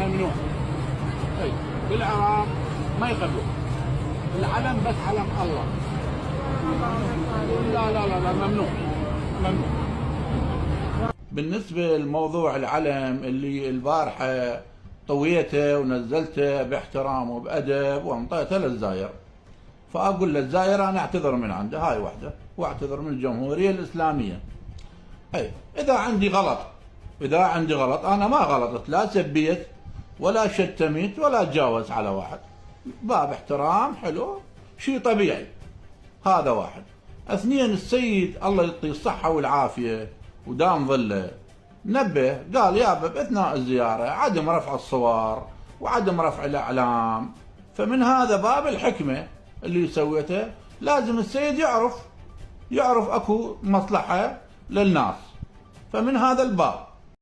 ممنوع. اي بالعراق ما يقبلون العلم، بس علم الله. لا لا لا لا، ممنوع ممنوع. بالنسبة لموضوع العلم اللي البارحة طويته ونزلته باحترام وبأدب وانطيته للزاير، فأقول للزاير أنا أعتذر من عنده، هاي وحدة، وأعتذر من الجمهورية الإسلامية. أي إذا عندي غلط أنا ما غلطت، لا سبيت ولا شتميت ولا تجاوز على واحد، باب احترام حلو، شيء طبيعي. هذا واحد. اثنين، السيد الله يعطيه الصحة والعافية ودام ظله نبه، قال يابا بأثناء الزيارة عدم رفع الصور وعدم رفع الأعلام، فمن هذا باب الحكمة اللي سويته لازم السيد يعرف اكو مصلحة للناس، فمن هذا الباب